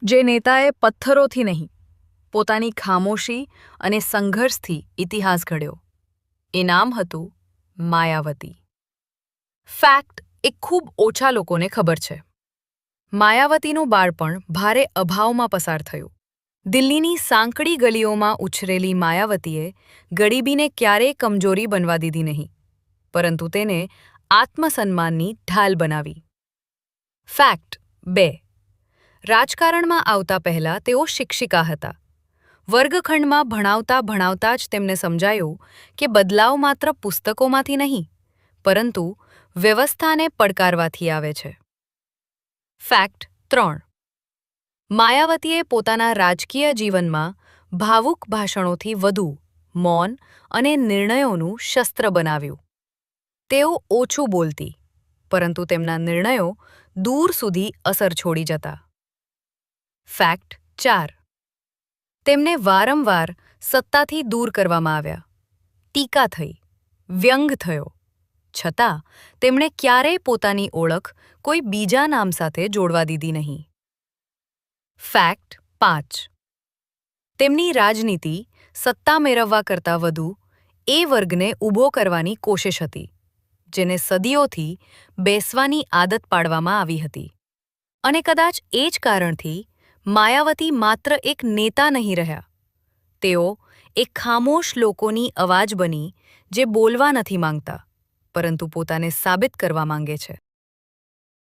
જે નેતાએ પથ્થરોથી નહીં, પોતાની ખામોશી અને સંઘર્ષથી ઇતિહાસ ઘડ્યો. એ નામ હતું માયાવતી. ફેક્ટ એ ખૂબ ઓછા લોકોને ખબર છે. માયાવતીનું બાળપણ ભારે અભાવમાં પસાર થયું. દિલ્હીની સાંકડી ગલીઓમાં ઉછરેલી માયાવતીએ ગરીબીને ક્યારેય કમજોરી બનવા દીધી નહીં, પરંતુ તેને આત્મસન્માનની ઢાલ બનાવી. ફેક્ટ 2. રાજકારણમાં આવતા પહેલા તેઓ શિક્ષિકા હતા. વર્ગખંડમાં ભણાવતા ભણાવતા જ તેમને સમજાયું કે બદલાવ માત્ર પુસ્તકોમાંથી નહીં, પરંતુ વ્યવસ્થાને પડકારવાથી આવે છે. ફેક્ટ 3. માયાવતીએ પોતાના રાજકીય જીવનમાં ભાવુક ભાષણોથી વધુ મૌન અને નિર્ણયોનું શસ્ત્ર બનાવ્યું. તેઓ ઓછું બોલતી, પરંતુ તેમના નિર્ણયો દૂર સુધી અસર છોડી જતા. ફેક્ટ 4. તેમને વારંવાર સત્તાથી દૂર કરવામાં આવ્યા. ટીકા થઈ, વ્યંગ થયો, છતાં તેમણે ક્યારેય પોતાની ઓળખ કોઈ બીજા નામ સાથે જોડવા દીધી નહીં. ફેક્ટ 5. તેમની રાજનીતિ સત્તા મેળવવા કરતાં વધુ એ વર્ગને ઊભો કરવાની કોશિશ હતી, જેને સદીઓથી બેસવાની આદત પાડવામાં આવી હતી. અને કદાચ એ જ કારણથી માયાવતી માત્ર એક નેતા નહીં રહ્યા. તેઓ એક ખામોશ લોકોની અવાજ બની જે બોલવા નથી માંગતા, પરંતુ પોતાને સાબિત કરવા માંગે છે.